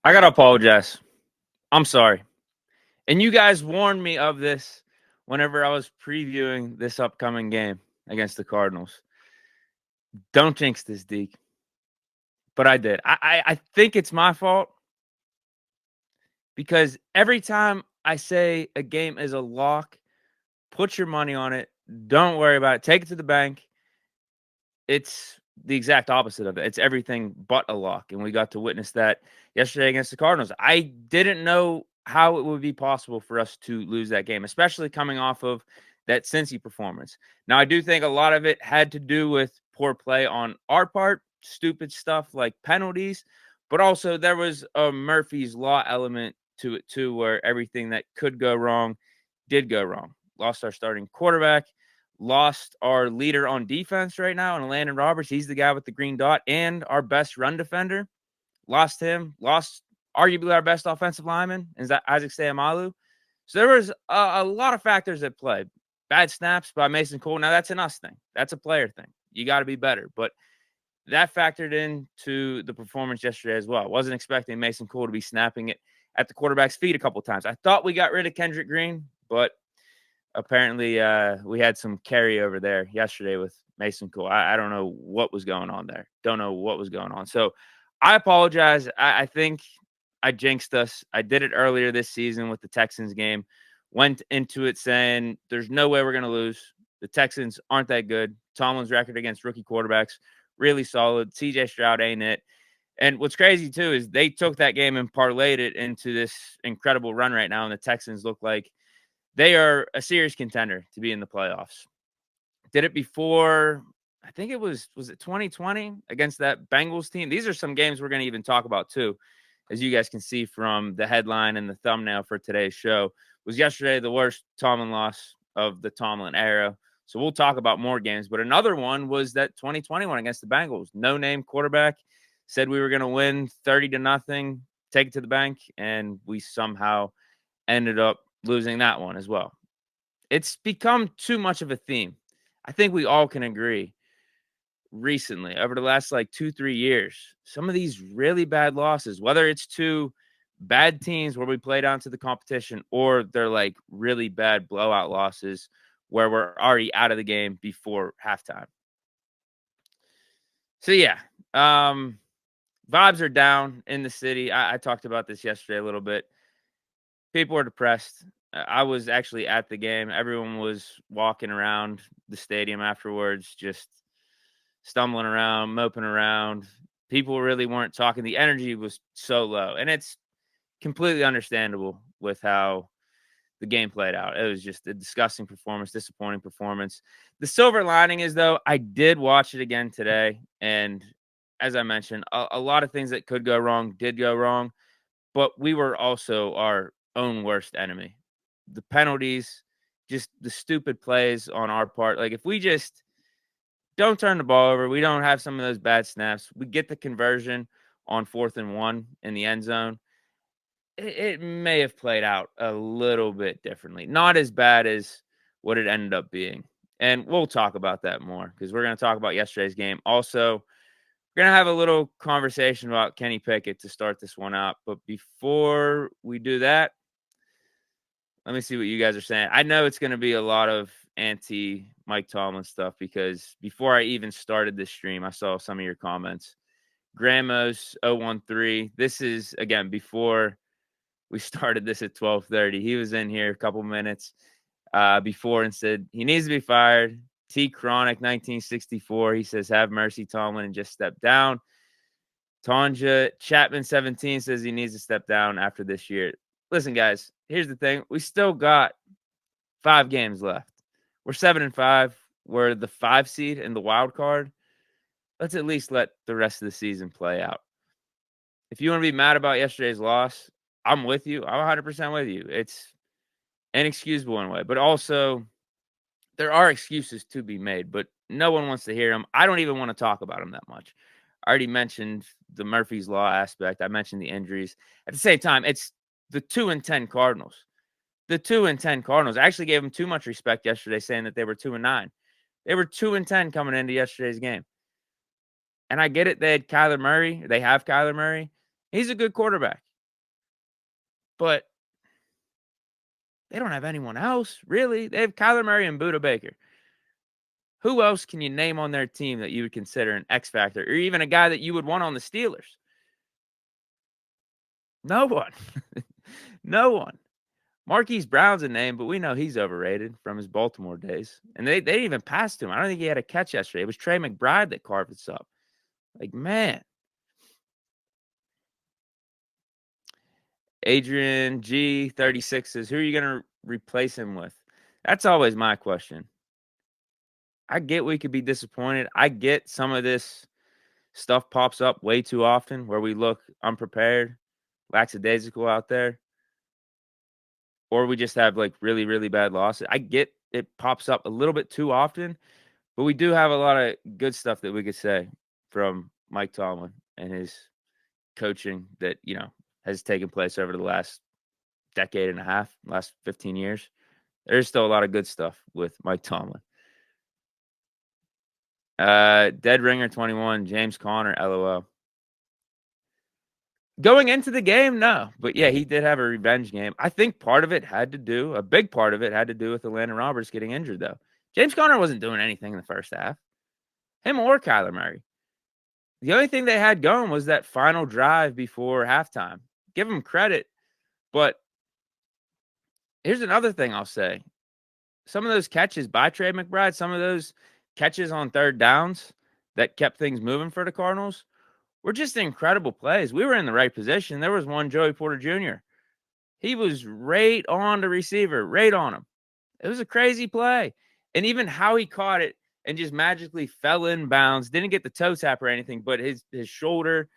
I got to apologize. I'm sorry. And you guys warned me of this whenever I was previewing this upcoming game against the Cardinals. Don't jinx this, Deke. But I did. I think it's my fault because every time I say a game is a lock, put your money on it. Don't worry about it. Take it to the bank. It's the exact opposite of it. It's everything but a lock. And we got to witness that yesterday against the Cardinals. I didn't know how it would be possible for us to lose that game, especially coming off of that Cincy performance. Now, I do think a lot of it had to do with poor play on our part, stupid stuff like penalties, but also there was a Murphy's Law element to it too, where everything that could go wrong did go wrong. Lost our starting quarterback, lost our leader on defense right now, and Landon Roberts. He's the guy with the green dot and our best run defender. Lost him. Lost arguably our best offensive lineman, is that Isaac Seumalo. So there was a lot of factors at play. Bad snaps by Mason Cole. Now that's an us thing. That's a player thing. You got to be better. But that factored into the performance yesterday as well. I wasn't expecting Mason Cole to be snapping it at the quarterback's feet a couple times. I thought we got rid of Kendrick Green, but apparently we had some carryover there yesterday with Mason Cole. I don't know what was going on there. Don't know what was going on. So I apologize. I think I jinxed us. I did it earlier this season with the Texans game. Went into it saying there's no way we're going to lose. The Texans aren't that good. Tomlin's record against rookie quarterbacks, really solid. CJ Stroud ain't it. And what's crazy, too, is they took that game and parlayed it into this incredible run right now, and the Texans look like they are a serious contender to be in the playoffs. Did it before, I think it was it 2020 against that Bengals team? These are some games we're going to even talk about, too, as you guys can see from the headline and the thumbnail for today's show. Was yesterday the worst Tomlin loss of the Tomlin era. So we'll talk about more games. But another one was that 2021 against the Bengals. No-name quarterback. Said we were going to win 30-0, take it to the bank, and we somehow ended up losing that one as well. It's become too much of a theme. I think we all can agree recently, over the last 2-3 years, some of these really bad losses, whether it's to bad teams where we play down to the competition or they're really bad blowout losses where we're already out of the game before halftime. So yeah, vibes are down in the city. I talked about this yesterday a little bit. People are depressed. I was actually at the game. Everyone was walking around the stadium afterwards, just stumbling around, moping around. People really weren't talking. The energy was so low, and it's completely understandable with how the game played out. It was just a disgusting performance, disappointing performance. The silver lining is, though, I did watch it again today, and as I mentioned, a lot of things that could go wrong did go wrong, but we were also our own worst enemy. The penalties, just the stupid plays on our part. If we just don't turn the ball over, we don't have some of those bad snaps, we get the conversion on 4th and 1 in the end zone, it may have played out a little bit differently. Not as bad as what it ended up being. And we'll talk about that more because we're going to talk about yesterday's game. Also, we're going to have a little conversation about Kenny Pickett to start this one out. But before we do that, let me see what you guys are saying. I know it's going to be a lot of anti-Mike Tomlin stuff because before I even started this stream, I saw some of your comments. Gramos 013. This is, again, before we started this at 12:30. He was in here a couple minutes before and said he needs to be fired. T. Chronic 1964. He says, have mercy, Tomlin, and just step down. Tanja Chapman 17 says he needs to step down after this year. Listen, guys, here's the thing. We still got 5 games left. We're 7-5. We're the 5 seed in the wild card. Let's at least let the rest of the season play out. If you want to be mad about yesterday's loss, I'm with you. I'm 100% with you. It's inexcusable in a way, but also there are excuses to be made, but no one wants to hear them. I don't even want to talk about them that much. I already mentioned the Murphy's Law aspect. I mentioned the injuries. At the same time, it's the 2-10 Cardinals. The 2-10 Cardinals. I actually gave them too much respect yesterday, saying that they were 2-9. They were 2-10 coming into yesterday's game. And I get it. They had Kyler Murray. They have Kyler Murray. He's a good quarterback. but they don't have anyone else, really. They have Kyler Murray and Budda Baker. Who else can you name on their team that you would consider an X factor, or even a guy that you would want on the Steelers? No one. No one. Marquise Brown's a name, but we know he's overrated from his Baltimore days. And they didn't even pass to him. I don't think he had a catch yesterday. It was Trey McBride that carved us up. Like, man. Adrian G 36 says, who are you going to replace him with? That's always my question. I get we could be disappointed. I get some of this stuff pops up way too often where we look unprepared, lackadaisical out there, or we just have like really, really bad losses. I get it pops up a little bit too often, but we do have a lot of good stuff that we could say from Mike Tomlin and his coaching that, has taken place over the last decade and a half, last 15 years. There's still a lot of good stuff with Mike Tomlin. Dead Ringer 21, James Conner, LOL. Going into the game, no. But yeah, he did have a revenge game. I think a big part of it had to do with Landon Roberts getting injured, though. James Conner wasn't doing anything in the first half. Him or Kyler Murray. The only thing they had going was that final drive before halftime. Give him credit. But here's another thing I'll say. Some of those catches by Trey McBride, some of those catches on third downs that kept things moving for the Cardinals were just incredible plays. We were in the right position. There was one, Joey Porter Jr. He was right on the receiver, right on him. It was a crazy play. And even how he caught it and just magically fell in bounds, didn't get the toe tap or anything, but his shoulder,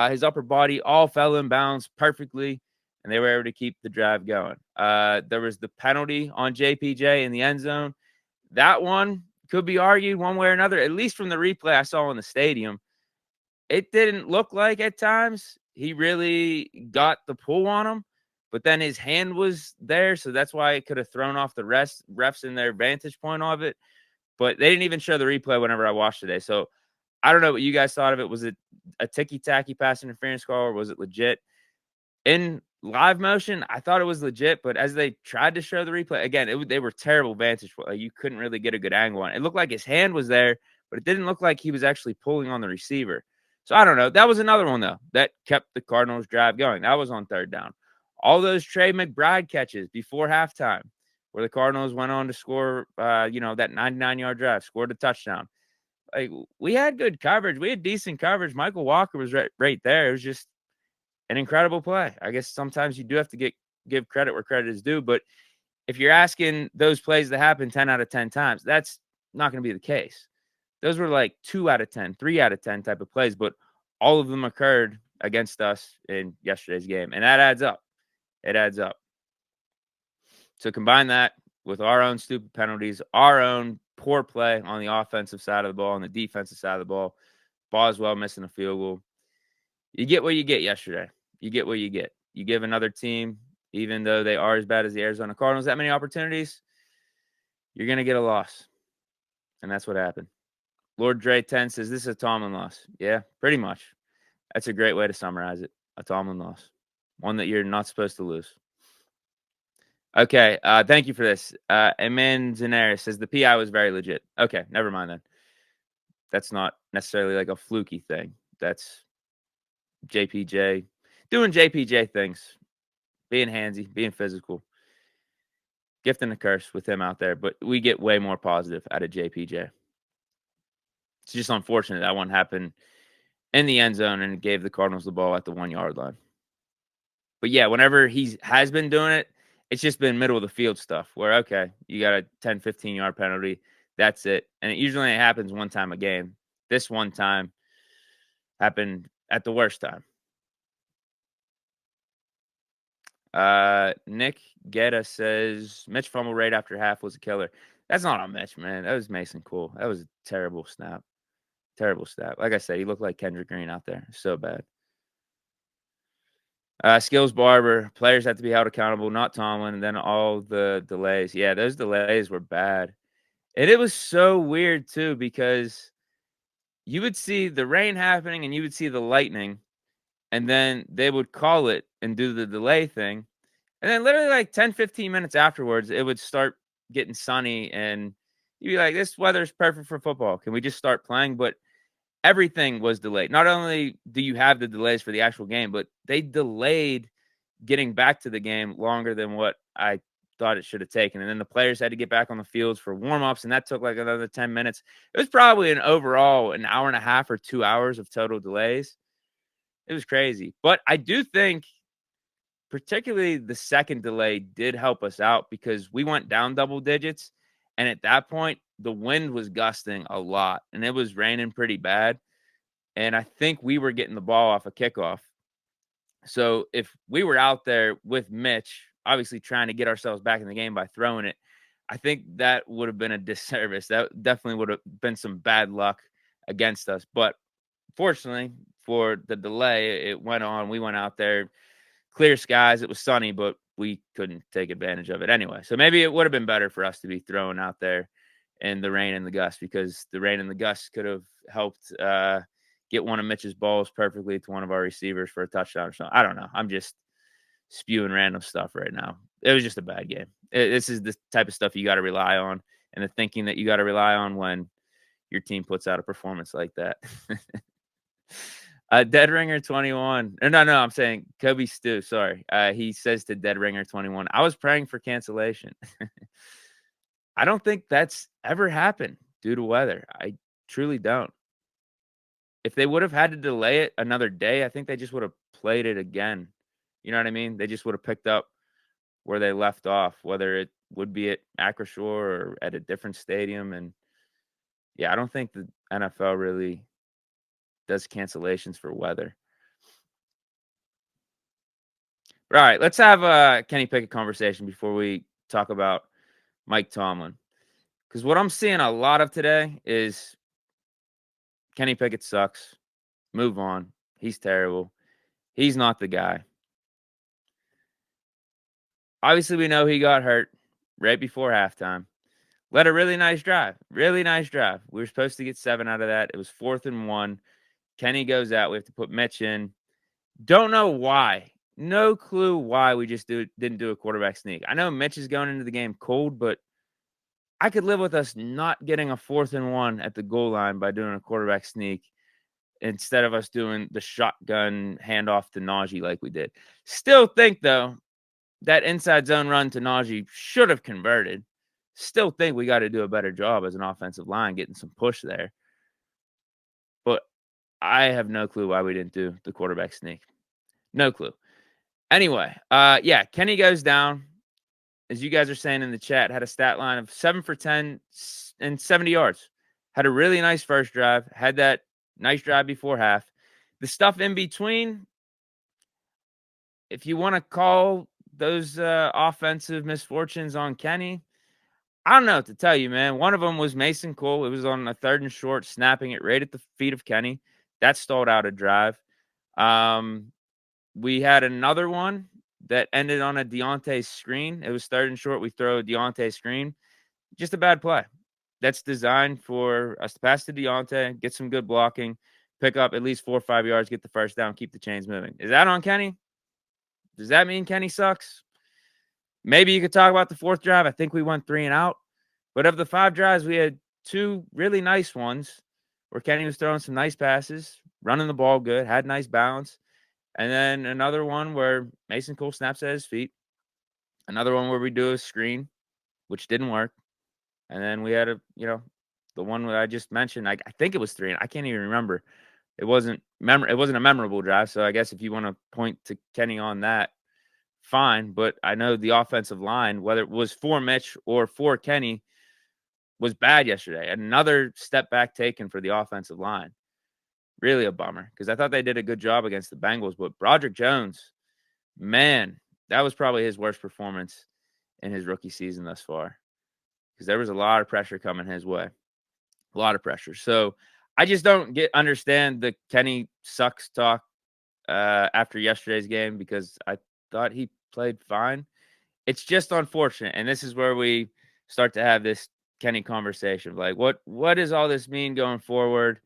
his upper body all fell in bounds perfectly, and they were able to keep the drive going. There was the penalty on JPJ in the end zone. That one could be argued one way or another, at least from the replay I saw in the stadium. It didn't look like at times he really got the pull on him, but then his hand was there, so that's why it could have thrown off the refs in their vantage point of it. But they didn't even show the replay whenever I watched today. So I don't know what you guys thought of it. Was it a ticky-tacky pass interference call, or was it legit? In live motion, I thought it was legit, but as they tried to show the replay, again, they were terrible vantage point. Like, you couldn't really get a good angle on it. It looked like his hand was there, but it didn't look like he was actually pulling on the receiver. So I don't know. That was another one, though, that kept the Cardinals' drive going. That was on third down. All those Trey McBride catches before halftime, where the Cardinals went on to score, that 99-yard drive, scored a touchdown. Like, we had good coverage. We had decent coverage. Michael Walker was right there. It was just an incredible play. I guess sometimes you do have to give credit where credit is due. But if you're asking those plays to happen 10 out of 10 times, that's not going to be the case. Those were like 2 out of 10, 3 out of 10 type of plays, but all of them occurred against us in yesterday's game. And that adds up. It adds up. So combine that with our own stupid penalties, our own poor play on the offensive side of the ball and the defensive side of the ball, Boswell missing a field goal. You get what you get yesterday. You get what you get. You give another team, even though they are as bad as the Arizona Cardinals, that many opportunities, you're going to get a loss. And that's what happened. Lord Dre 10 says, this is a Tomlin loss. Yeah, pretty much. That's a great way to summarize it. A Tomlin loss. One that you're not supposed to lose. Okay, thank you for this. Eman Zanaris says, the PI was very legit. Okay, never mind then. That's not necessarily like a fluky thing. That's JPJ doing JPJ things, being handsy, being physical, gift and a curse with him out there. But we get way more positive out of JPJ. It's just unfortunate that one happened in the end zone and it gave the Cardinals the ball at the 1-yard line. But yeah, whenever he has been doing it, it's just been middle of the field stuff where, okay, you got a 10, 15-yard penalty. That's it. And it usually happens one time a game. This one time happened at the worst time. Nick Guetta says, Mitch fumble right after half was a killer. That's not on Mitch, man. That was Mason Cole. That was a terrible snap. Terrible snap. Like I said, he looked like Kendrick Green out there. So bad. Skills Barber, players have to be held accountable, not Tomlin, and then all the delays. Yeah, those delays were bad. And it was so weird, too, because you would see the rain happening and you would see the lightning, and then they would call it and do the delay thing, And then literally like 10, 15 minutes afterwards, it would start getting sunny and you'd be like, this weather's perfect for football. Can we just start playing? But everything was delayed. Not only do you have the delays for the actual game, but they delayed getting back to the game longer than what I thought it should have taken. And then the players had to get back on the fields for warm-ups, and that took like another 10 minutes. It was probably an overall an hour and a half or 2 hours of total delays. It was crazy. But I do think particularly the second delay did help us out because we went down double digits. And at that point, the wind was gusting a lot and it was raining pretty bad. And I think we were getting the ball off a kickoff. So if we were out there with Mitch, obviously trying to get ourselves back in the game by throwing it, I think that would have been a disservice. That definitely would have been some bad luck against us. But fortunately for the delay, it went on. We went out there, clear skies. It was sunny, but we couldn't take advantage of it anyway. So maybe it would have been better for us to be thrown out there in the rain and the gust, because the rain and the gust could have helped get one of Mitch's balls perfectly to one of our receivers for a touchdown or something. I don't know. I'm just spewing random stuff right now. It was just a bad game. This is the type of stuff you got to rely on, and the thinking that you got to rely on when your team puts out a performance like that. Dead Ringer 21. No, I'm saying Kobe Stu. Sorry. He says to Dead Ringer 21, I was praying for cancellation. I don't think that's ever happened due to weather. I truly don't. If they would have had to delay it another day, I think they just would have played it again. You know what I mean? They just would have picked up where they left off, whether it would be at Acrisure or at a different stadium. And yeah, I don't think the NFL really does cancellations for weather. But all right, let's have a Kenny Pickett conversation before we talk about Mike Tomlin. Because what I'm seeing a lot of today is Kenny Pickett sucks. Move on. He's terrible. He's not the guy. Obviously, we know he got hurt right before halftime. Led a really nice drive. Really nice drive. We were supposed to get 7 out of that. It was 4th and 1. Kenny goes out. We have to put Mitch in. Don't know why. No clue why we just didn't do a quarterback sneak. I know Mitch is going into the game cold, but I could live with us not getting a 4th and 1 at the goal line by doing a quarterback sneak instead of us doing the shotgun handoff to Najee like we did. Still think, though, that inside zone run to Najee should have converted. Still think we got to do a better job as an offensive line getting some push there. But I have no clue why we didn't do the quarterback sneak. No clue. Anyway, yeah, Kenny goes down. As you guys are saying in the chat, had a stat line of 7 for 10 and 70 yards. Had a really nice first drive. Had that nice drive before half. The stuff in between, if you want to call those offensive misfortunes on Kenny, I don't know what to tell you, man. One of them was Mason Cole. It was on a 3rd and short, snapping it right at the feet of Kenny. That stalled out a drive. We had another one that ended on a Deontay screen. It was 3rd and short. We throw a Deontay screen. Just a bad play. That's designed for us to pass to Deontay, get some good blocking, pick up at least 4 or 5 yards, get the first down, keep the chains moving. Is that on Kenny? Does that mean Kenny sucks? Maybe you could talk about the 4th drive. I think we went 3 and out. But of the 5 drives, we had 2 really nice ones where Kenny was throwing some nice passes, running the ball good, had nice balance. And then another one where Mason Cole snaps at his feet. Another one where we do a screen, which didn't work. And then we had the one that I just mentioned. I think it was 3, and I can't even remember. It wasn't a memorable drive. So I guess if you want to point to Kenny on that, fine. But I know the offensive line, whether it was for Mitch or for Kenny, was bad yesterday. Another step back taken for the offensive line. Really a bummer, because I thought they did a good job against the Bengals. But Broderick Jones, man, that was probably his worst performance in his rookie season thus far, because there was a lot of pressure coming his way. A lot of pressure. So I just don't understand the Kenny sucks talk after yesterday's game, because I thought he played fine. It's just unfortunate. And this is where we start to have this Kenny conversation. Like, what does all this mean going forward?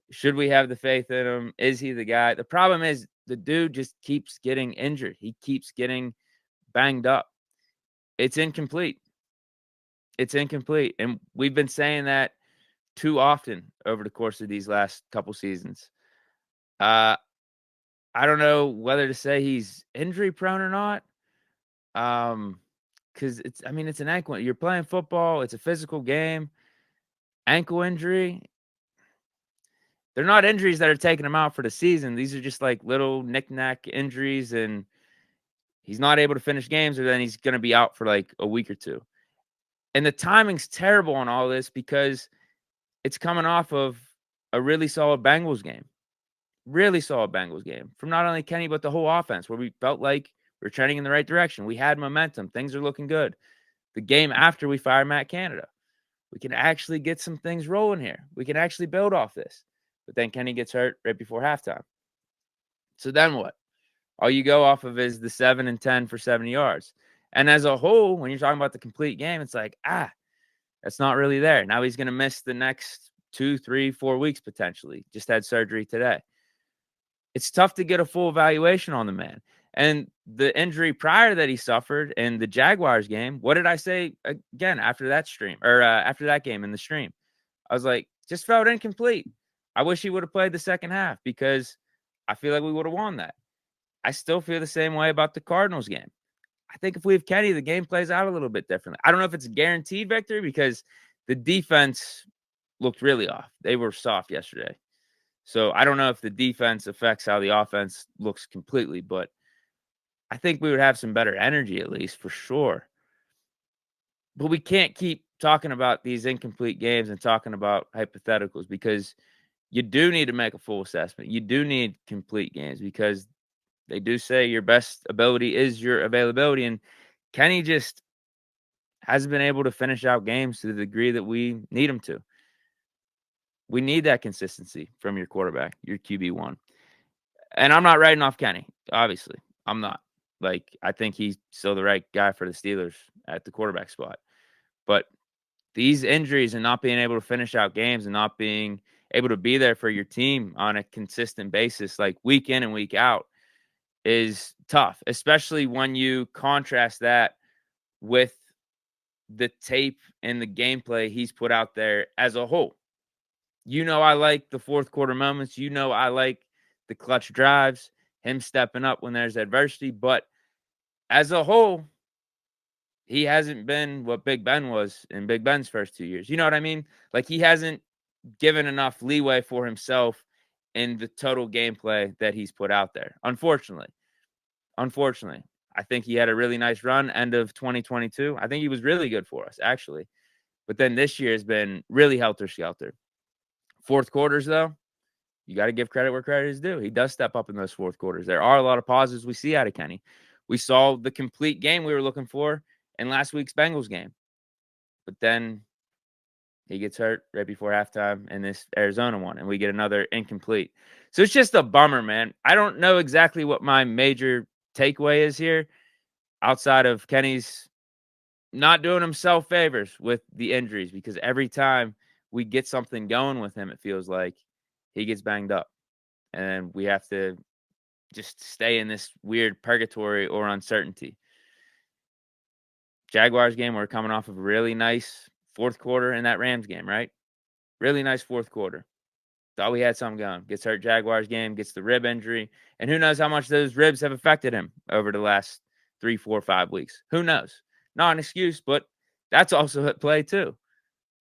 Should we have the faith in him? Is he the guy? The problem is the dude just keeps getting injured. He keeps getting banged up. It's incomplete. It's incomplete. And we've been saying that too often over the course of these last couple seasons. I don't know whether to say he's injury prone or not. Because it's an ankle. You're playing football, it's a physical game. Ankle injury, they're not injuries that are taking him out for the season. These are just like little knick-knack injuries, and he's not able to finish games, or then he's going to be out for like a week or two. And the timing's terrible on all this because it's coming off of a really solid Bengals game. Really solid Bengals game from not only Kenny, but the whole offense, where we felt like we're trending in the right direction. We had momentum. Things are looking good. The game after we fired Matt Canada, we can actually get some things rolling here. We can actually build off this. But then Kenny gets hurt right before halftime. So then what? All you go off of is the 7 and 10 for 70 yards. And as a whole, when you're talking about the complete game, it's like, that's not really there. Now he's going to miss the next 2, 3, 4 weeks potentially. Just had surgery today. It's tough to get a full evaluation on the man. And the injury prior that he suffered in the Jaguars game, what did I say again after that stream or after that game in the stream? I was like, just felt incomplete. I wish he would have played the second half because I feel like we would have won that. I still feel the same way about the Cardinals game. I think if we have Kenny, the game plays out a little bit differently. I don't know if it's a guaranteed victory because the defense looked really off. They were soft yesterday. So I don't know if the defense affects how the offense looks completely, but I think we would have some better energy at least for sure. But we can't keep talking about these incomplete games and talking about hypotheticals because you do need to make a full assessment. You do need complete games because they do say your best ability is your availability. And Kenny just hasn't been able to finish out games to the degree that we need him to. We need that consistency from your quarterback, your QB1. And I'm not writing off Kenny, obviously. I'm not. Like, I think he's still the right guy for the Steelers at the quarterback spot. But these injuries and not being able to finish out games and not being able to be there for your team on a consistent basis, like week in and week out, is tough, especially when you contrast that with the tape and the gameplay he's put out there as a whole. I like the fourth quarter moments. I like the clutch drives, him stepping up when there's adversity. But as a whole, he hasn't been what Big Ben was in Big Ben's first 2 years. You know what I mean? Like, he hasn't given enough leeway for himself in the total gameplay that he's put out there. Unfortunately, I think he had a really nice run end of 2022. I think he was really good for us, actually. But then this year has been really helter-skelter. Fourth quarters, though, you got to give credit where credit is due. He does step up in those fourth quarters. There are a lot of positives we see out of Kenny. We saw the complete game we were looking for in last week's Bengals game. But then he gets hurt right before halftime in this Arizona one, and we get another incomplete. So it's just a bummer, man. I don't know exactly what my major takeaway is here outside of Kenny's not doing himself favors with the injuries, because every time we get something going with him, it feels like he gets banged up and we have to just stay in this weird purgatory or uncertainty. Jaguars game, we're coming off of a really nice fourth quarter in that Rams game, right? Really nice fourth quarter. Thought we had something going. Gets hurt Jaguars game, gets the rib injury. And who knows how much those ribs have affected him over the last 3, 4, 5 weeks. Who knows? Not an excuse, but that's also at play too.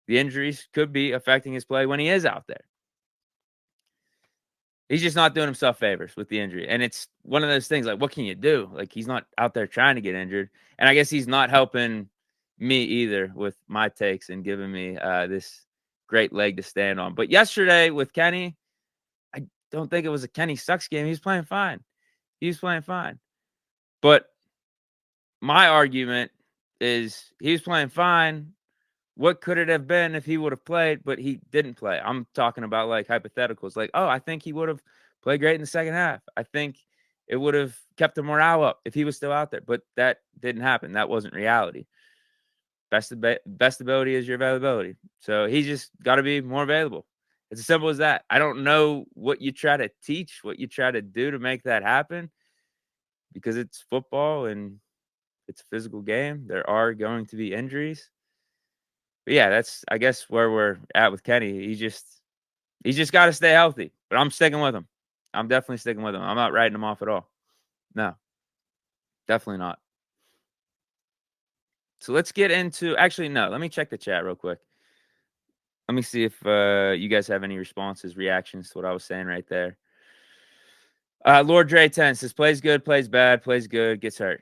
The injuries could be affecting his play when he is out there. He's just not doing himself favors with the injury. And it's one of those things, like, what can you do? Like, he's not out there trying to get injured. And I guess he's not helping me either with my takes and giving me this great leg to stand on. But yesterday with Kenny, I don't think it was a Kenny sucks game. He was playing fine. But my argument is he was playing fine. What could it have been if he would have played, but he didn't play? I'm talking about like hypotheticals. Like, I think he would have played great in the second half. I think it would have kept the morale up if he was still out there. But that didn't happen. That wasn't reality. Best ability is your availability. So he's just got to be more available. It's as simple as that. I don't know what you try to teach, what you try to do to make that happen, because it's football and It's a physical game. There are going to be injuries. But yeah, that's I guess where we're at with Kenny. He's just got to stay healthy. But I'm sticking with him. I'm definitely sticking with him. I'm not writing him off at all. No, definitely not. So let's get into actually no, let me check the chat real quick. Let me see if you guys have any responses, reactions to what I was saying right there. Lord Dre 10 says plays good, plays bad, plays good, gets hurt.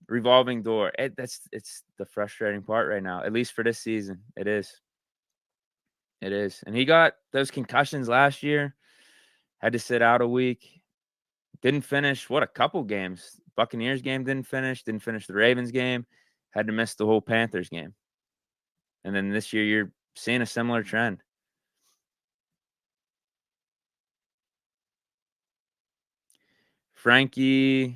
Revolving door. It's the frustrating part right now, at least for this season. It is. It is. And he got those concussions last year, had to sit out a week, didn't finish a couple games. Buccaneers game didn't finish the Ravens game, had to miss the whole Panthers game. And then this year you're seeing a similar trend. Frankie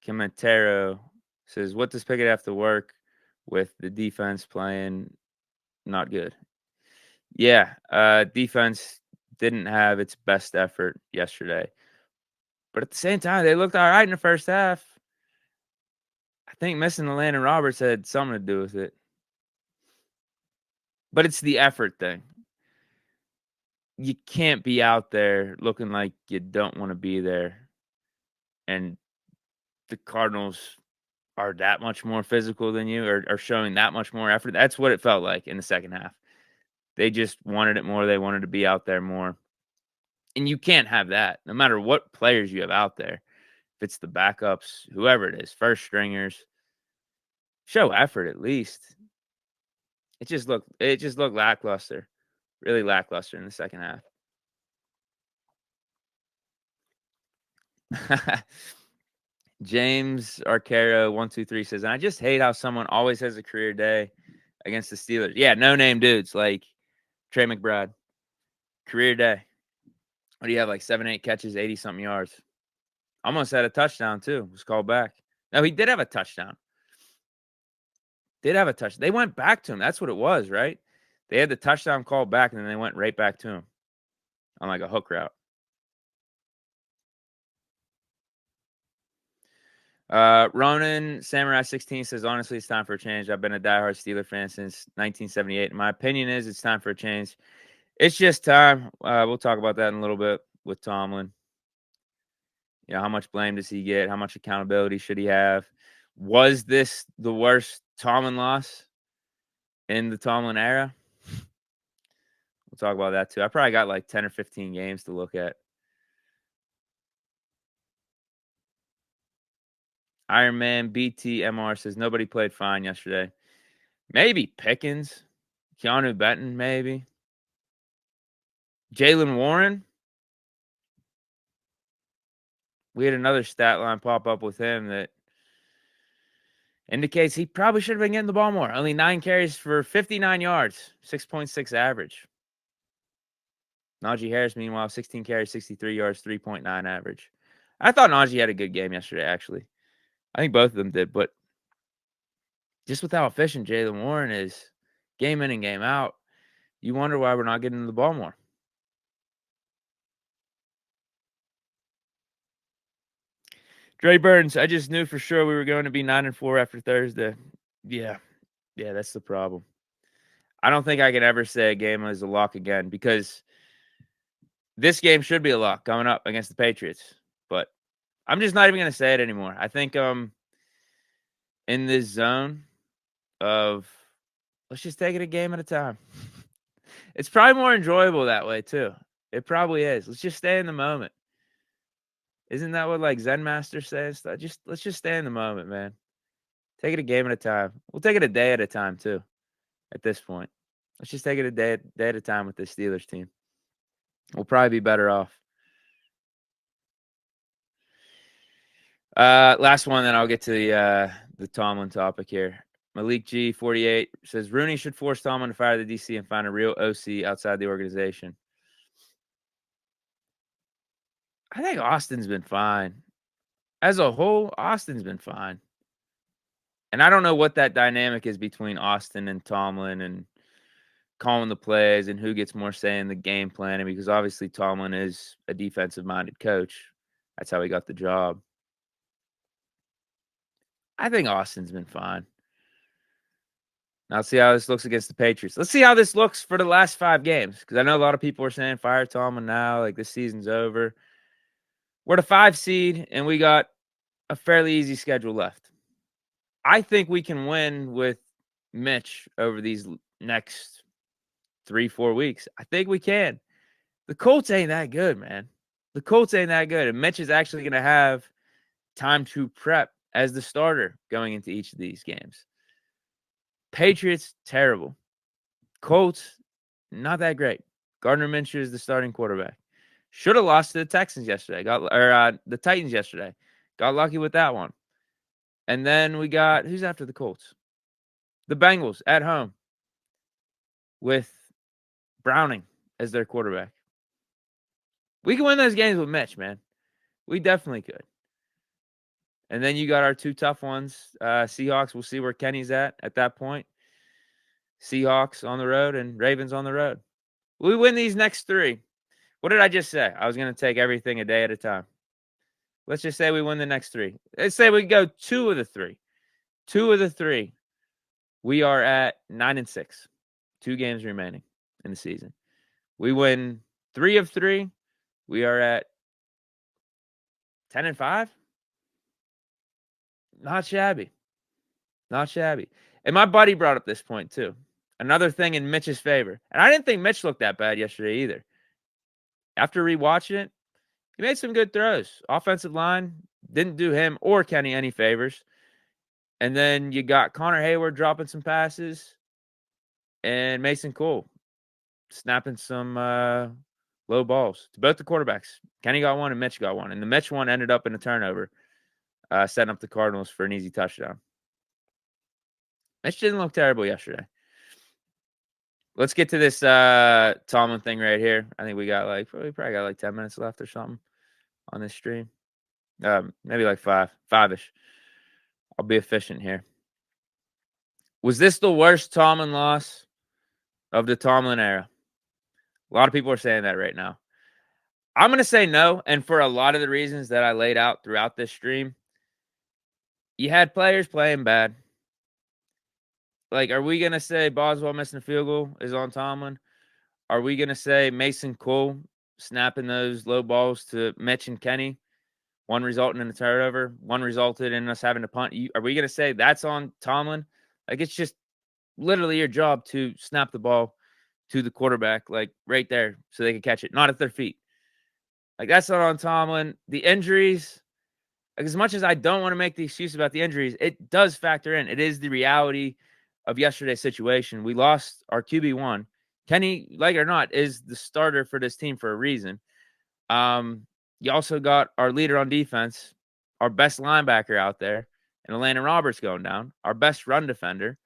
Camentero says, what does Pickett have to work with the defense playing not good? Yeah, defense didn't have its best effort yesterday. But at the same time, they looked all right in the first half. I think missing the Landon Roberts had something to do with it. But it's the effort thing. You can't be out there looking like you don't want to be there. And the Cardinals are that much more physical than you, or are showing that much more effort. That's what it felt like in the second half. They just wanted it more. They wanted to be out there more. And you can't have that no matter what players you have out there. If it's the backups, whoever it is, first stringers, show effort at least. It just looked lackluster. Really lackluster in the second half. James Arcaro 123 says, and I just hate how someone always has a career day against the Steelers. Yeah, no name dudes like Trey McBride. Career day. What do you have? Like 7-8 catches, 80-something yards. Almost had a touchdown, too. Was called back. No, he did have a touchdown. They went back to him. That's what it was, right? They had the touchdown called back, and then they went right back to him on like a hook route. Ronan Samurai 16 says, honestly, it's time for a change. I've been a diehard Steeler fan since 1978. My opinion is it's time for a change. It's just time. We'll talk about that in a little bit with Tomlin. You know, how much blame does he get? How much accountability should he have? Was this the worst Tomlin loss in the Tomlin era? We'll talk about that too. I probably got like 10 or 15 games to look at. Iron Man BTMR says nobody played fine yesterday. Maybe Pickens, Keanu Benton, maybe. Jalen Warren. We had another stat line pop up with him that indicates he probably should have been getting the ball more. Only 9 carries for 59 yards, 6.6 average. Najee Harris, meanwhile, 16 carries, 63 yards, 3.9 average. I thought Najee had a good game yesterday, actually. I think both of them did, but just with how efficient Jalen Warren is, game in and game out, you wonder why we're not getting the ball more. Dre Burns, I just knew for sure we were going to be 9-4 after Thursday. Yeah, that's the problem. I don't think I can ever say a game is a lock again because this game should be a lock coming up against the Patriots. But I'm just not even going to say it anymore. I think in this zone of let's just take it a game at a time. It's probably more enjoyable that way too. It probably is. Let's just stay in the moment. Isn't that what like Zen Master says? Let's just stay in the moment, man. Take it a game at a time. We'll take it a day at a time too. At this point, let's just take it a day at a time with this Steelers team. We'll probably be better off. Last one, then I'll get to the Tomlin topic here. Malik G 48 says Rooney should force Tomlin to fire the DC and find a real OC outside the organization. I think Austin's been fine. As a whole, Austin's been fine. And I don't know what that dynamic is between Austin and Tomlin and calling the plays and who gets more say in the game planning, because obviously Tomlin is a defensive-minded coach. That's how he got the job. I think Austin's been fine. Now let's see how this looks against the Patriots. Let's see how this looks for the last 5 games, because I know a lot of people are saying fire Tomlin now, like this season's over. We're the 5 seed, and we got a fairly easy schedule left. I think we can win with Mitch over these next 3-4 weeks. I think we can. The Colts ain't that good, man. The Colts ain't that good. And Mitch is actually going to have time to prep as the starter going into each of these games. Patriots, terrible. Colts, not that great. Gardner Minshew is the starting quarterback. Should have lost to the Texans yesterday. The Titans yesterday. Got lucky with that one. And then we got, who's after the Colts? The Bengals at home with Browning as their quarterback. We can win those games with Mitch, man. We definitely could. And then you got our 2 tough ones. Seahawks, we'll see where Kenny's at that point. Seahawks on the road and Ravens on the road. We win these next 3. What did I just say? I was going to take everything a day at a time. Let's just say we win the next 3. Let's say we go 2 of the 3. 2 of the 3. We are at 9-6. 2 games remaining in the season. We win 3 of 3. We are at 10-5. Not shabby. Not shabby. And my buddy brought up this point too. Another thing in Mitch's favor. And I didn't think Mitch looked that bad yesterday either. After rewatching it, he made some good throws. Offensive line didn't do him or Kenny any favors. And then you got Connor Hayward dropping some passes and Mason Cole snapping some low balls to both the quarterbacks. Kenny got one and Mitch got one. And the Mitch one ended up in a turnover, setting up the Cardinals for an easy touchdown. Mitch didn't look terrible yesterday. Let's get to this Tomlin thing right here. I think we probably got like 10 minutes left or something on this stream. Maybe like 5-ish. I'll be efficient here. Was this the worst Tomlin loss of the Tomlin era? A lot of people are saying that right now. I'm going to say no, and for a lot of the reasons that I laid out throughout this stream. You had players playing bad. Like, are we going to say Boswell missing a field goal is on Tomlin? Are we going to say Mason Cole snapping those low balls to Mitch and Kenny, one resulting in a turnover, one resulted in us having to punt? Are we going to say that's on Tomlin? Like, it's just literally your job to snap the ball to the quarterback, like right there, so they can catch it, not at their feet. Like, that's not on Tomlin. The injuries, like, as much as I don't want to make the excuse about the injuries, it does factor in. It is the reality of yesterday's situation. We lost our QB1. Kenny, like it or not, is the starter for this team for a reason. You also got our leader on defense, our best linebacker out there, and Landon Roberts going down, our best run defender.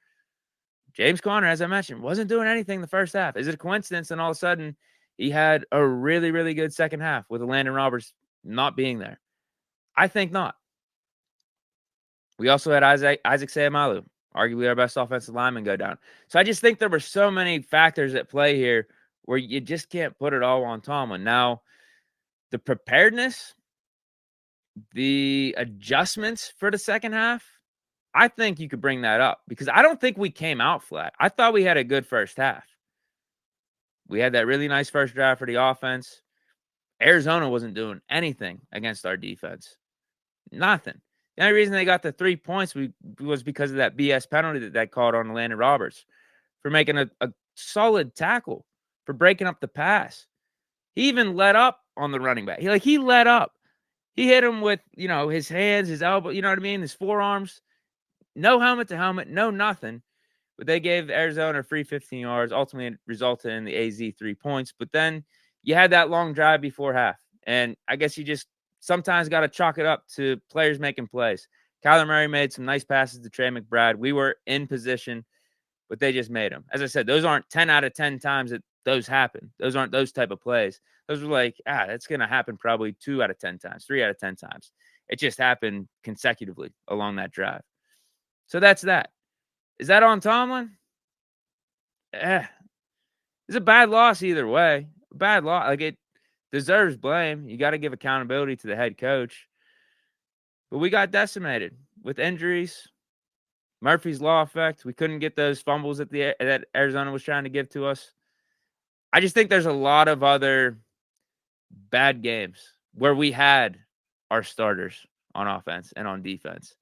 James Conner, as I mentioned, wasn't doing anything the first half. Is it a coincidence? And all of a sudden, he had a really, really good second half with Landon Roberts not being there. I think not. We also had Isaac Seumalo, arguably our best offensive lineman, go down. So I just think there were so many factors at play here where you just can't put it all on Tomlin. Now, the preparedness, the adjustments for the second half, I think you could bring that up because I don't think we came out flat. I thought we had a good first half. We had that really nice first drive for the offense. Arizona wasn't doing anything against our defense. Nothing. The only reason they got the 3 points was because of that BS penalty that called on Landon Roberts for making a solid tackle, for breaking up the pass. He even let up on the running back. He let up. He hit him with, his hands, his elbow, you know what I mean? His forearms. No helmet to helmet, no nothing. But they gave Arizona a free 15 yards. Ultimately, it resulted in the AZ 3 points. But then you had that long drive before half. And I guess you just sometimes got to chalk it up to players making plays. Kyler Murray made some nice passes to Trey McBride. We were in position, but they just made them. As I said, those aren't 10 out of 10 times that those happen. Those aren't those type of plays. Those were like, that's going to happen probably 2 out of 10 times, 3 out of 10 times. It just happened consecutively along that drive. So that's that. Is that on Tomlin? It's a bad loss either way. Bad loss. Like, it deserves blame. You got to give accountability to the head coach. But we got decimated. with injuries, Murphy's Law effect, we couldn't get those fumbles that Arizona was trying to give to us. I just think there's a lot of other bad games where we had our starters on offense and on defense.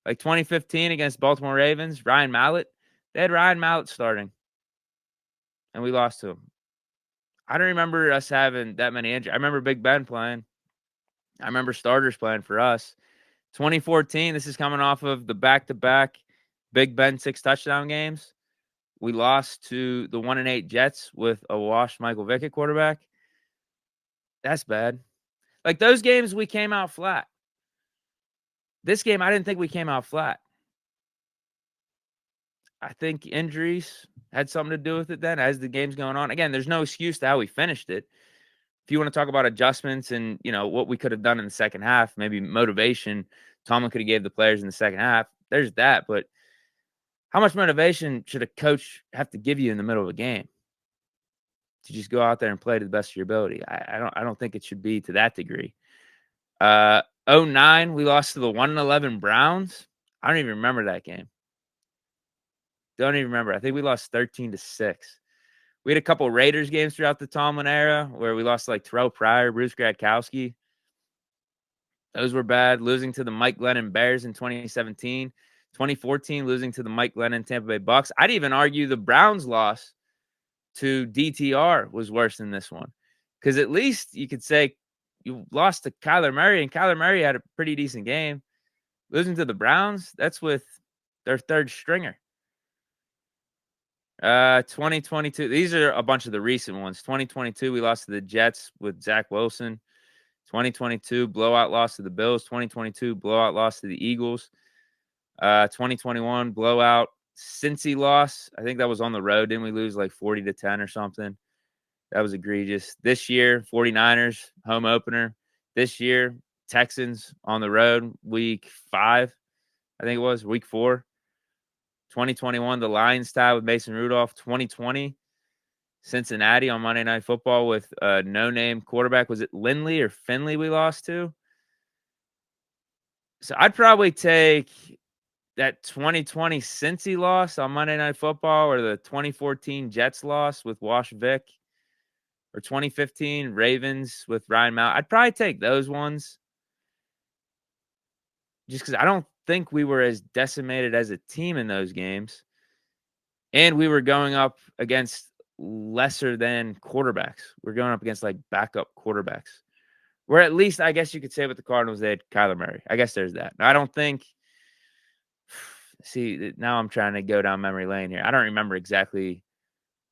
Like 2015 against Baltimore Ravens, Ryan Mallett. They had Ryan Mallett starting, and we lost to him. I don't remember us having that many injuries. I remember Big Ben playing. I remember starters playing for us. 2014, this is coming off of the back-to-back Big Ben 6 touchdown games. We lost to the 1-8 Jets with a washed Michael Vick at quarterback. That's bad. Like, those games, we came out flat. This game, I didn't think we came out flat. I think injuries had something to do with it then as the game's going on. Again, there's no excuse to how we finished it. If you want to talk about adjustments and, what we could have done in the second half, maybe motivation, Tomlin could have gave the players in the second half. There's that. But how much motivation should a coach have to give you in the middle of a game to just go out there and play to the best of your ability? I don't think it should be to that degree. 2009, we lost to the 1-11 Browns. I don't even remember that game. Don't even remember. I think we lost 13-6. We had a couple Raiders games throughout the Tomlin era where we lost like Terrell Pryor, Bruce Gradkowski. Those were bad. Losing to the Mike Glennon Bears in 2017. 2014, losing to the Mike Glennon Tampa Bay Bucks. I'd even argue the Browns loss to DTR was worse than this one. Because at least you could say you lost to Kyler Murray, and Kyler Murray had a pretty decent game. Losing to the Browns, that's with their third stringer. 2022, these are a bunch of the recent ones. 2022, we lost to the Jets with Zach Wilson. 2022, blowout loss to the Bills. 2022, blowout loss to the Eagles. 2021, blowout Cincy loss. I think that was on the road. Didn't we lose like 40-10 or something? That was egregious. This year, 49ers, home opener. This year, Texans on the road, week 5. I think it was week 4. 2021, the Lions tie with Mason Rudolph. 2020, Cincinnati on Monday Night Football with a no-name quarterback. Was it Lindley or Finley we lost to? So I'd probably take that 2020 Cincy loss on Monday Night Football or the 2014 Jets loss with Wash Vick or 2015 Ravens with Ryan Mallett. I'd probably take those ones just because I don't think we were as decimated as a team in those games. And we were going up against lesser than quarterbacks. We're going up against like backup quarterbacks. Where at least I guess you could say with the Cardinals, they had Kyler Murray. I guess there's that. Now, I don't think – see, now I'm trying to go down memory lane here. I don't remember exactly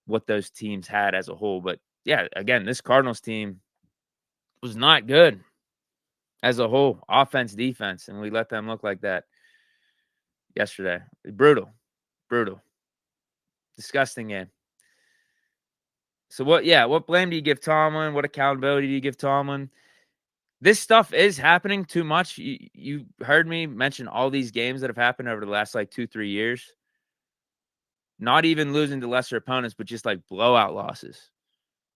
what those teams had as a whole. But, yeah, again, this Cardinals team was not good as a whole, offense, defense, and we let them look like that yesterday. Brutal. Disgusting game. So, what blame do you give Tomlin? What accountability do you give Tomlin? This stuff is happening too much. You heard me mention all these games that have happened over the last, 2-3 years. Not even losing to lesser opponents, but just, blowout losses.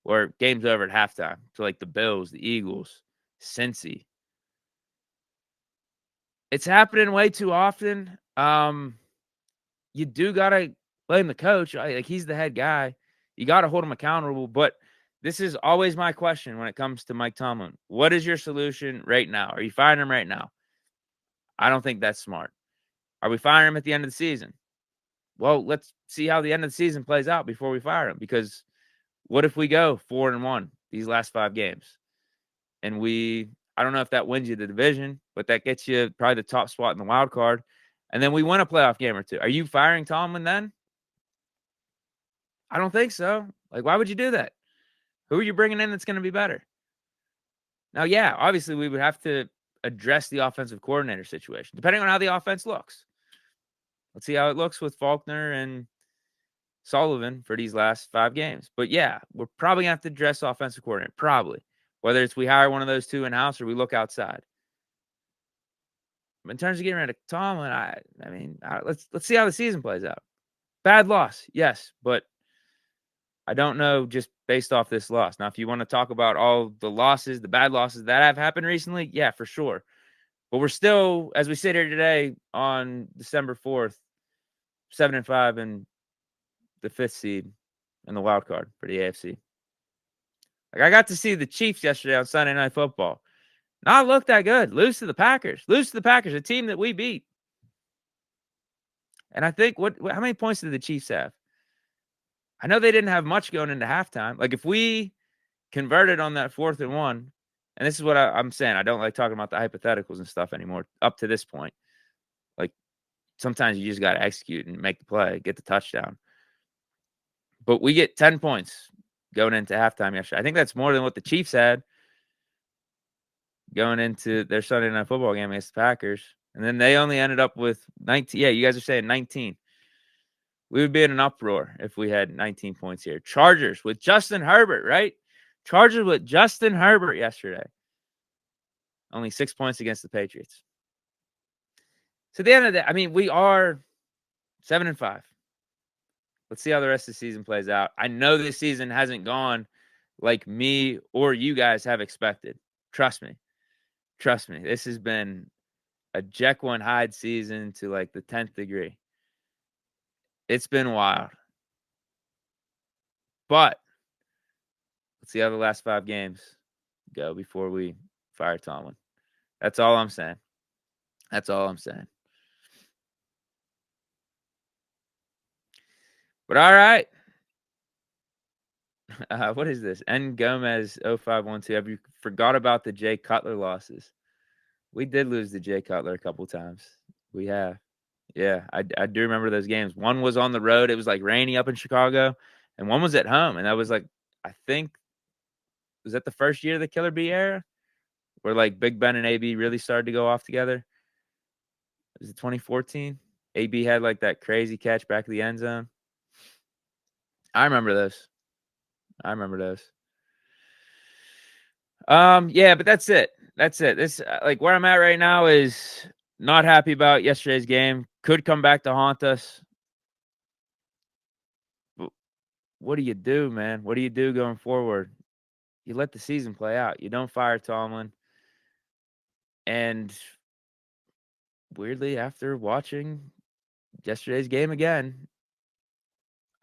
Or games over at halftime. So, the Bills, the Eagles, Cincy. It's happening way too often. You do got to blame the coach. He's the head guy. You got to hold him accountable. But this is always my question when it comes to Mike Tomlin. What is your solution right now? Are you firing him right now? I don't think that's smart. Are we firing him at the end of the season? Well, let's see how the end of the season plays out before we fire him. Because what if we go 4-1 these last 5 games? And I don't know if that wins you the division, but that gets you probably the top spot in the wild card. And then we win a playoff game or 2. Are you firing Tomlin then? I don't think so. Why would you do that? Who are you bringing in that's going to be better? Now, yeah, obviously we would have to address the offensive coordinator situation, depending on how the offense looks. Let's see how it looks with Faulkner and Sullivan for these last 5 games. But, yeah, we're probably going to have to address offensive coordinator, probably. Whether it's we hire one of those 2 in-house or we look outside. But in terms of getting rid of Tomlin, let's see how the season plays out. Bad loss, yes, but I don't know just based off this loss. Now, if you want to talk about all the losses, the bad losses that have happened recently, yeah, for sure. But we're still, as we sit here today on December 4th, 7-5 and the 5th seed in the wild card for the AFC. Like, I got to see the Chiefs yesterday on Sunday Night Football. Not look that good. Lose to the Packers. A team that we beat. And I think how many points did the Chiefs have? I know they didn't have much going into halftime. Like, if we converted on that 4th and 1, and this is what I'm saying, I don't like talking about the hypotheticals and stuff anymore up to this point. Like, sometimes you just got to execute and make the play, get the touchdown. But we get 10 points going into halftime yesterday. I think that's more than what the Chiefs had going into their Sunday Night Football game against the Packers. And then they only ended up with 19. Yeah, you guys are saying 19. We would be in an uproar if we had 19 points here. Chargers with Justin Herbert, right? Chargers with Justin Herbert yesterday. Only 6 points against the Patriots. So at the end of the day, I mean, we are 7-5. Let's see how the rest of the season plays out. I know this season hasn't gone like me or you guys have expected. Trust me. This has been a Jekyll and Hyde season to like the 10th degree. It's been wild. But let's see how the last 5 games go before we fire Tomlin. That's all I'm saying. But all right. What is this? N. Gomez 0512. Have you forgot about the Jay Cutler losses? We did lose to Jay Cutler a couple times. We have. Yeah, I do remember those games. One was on the road. It was like rainy up in Chicago. And one was at home. And that was like, I think, was that the first year of the Killer Bee era? Where like Big Ben and AB really started to go off together? Was it 2014? AB had like that crazy catch back of the end zone. I remember those. Yeah, but that's it. This like where I'm at right now is not happy about yesterday's game. Could come back to haunt us. But what do you do, man? What do you do going forward? You let the season play out. You don't fire Tomlin. And weirdly, after watching yesterday's game again,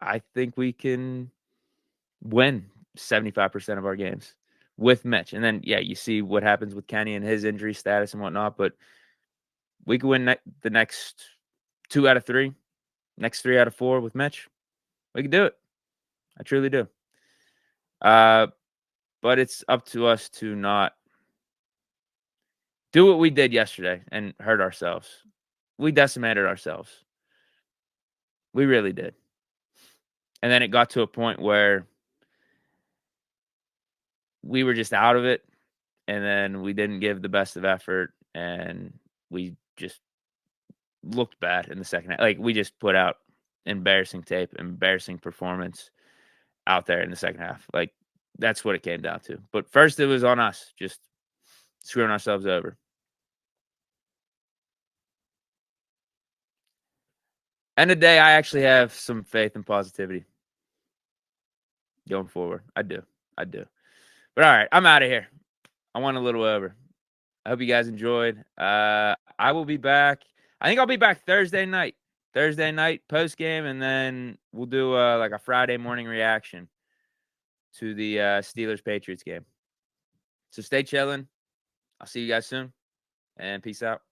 I think we can win 75% of our games with Mitch. And then, yeah, you see what happens with Kenny and his injury status and whatnot. But we could win the next 2 out of 3, next 3 out of 4 with Mitch. We can do it. I truly do. But it's up to us to not do what we did yesterday and hurt ourselves. We decimated ourselves. We really did. And then it got to a point where we were just out of it. And then we didn't give the best of effort. And we just looked bad in the second half. Like, we just put out embarrassing tape, embarrassing performance out there in the second half. Like, that's what it came down to. But first, it was on us, just screwing ourselves over. End of the day, I actually have some faith and positivity going forward. I do. But all right, I'm out of here. I went a little over. I hope you guys enjoyed. I will be back. I think I'll be back Thursday night post game, and then we'll do like a Friday morning reaction to the Steelers Patriots game. So stay chilling. I'll see you guys soon, and peace out.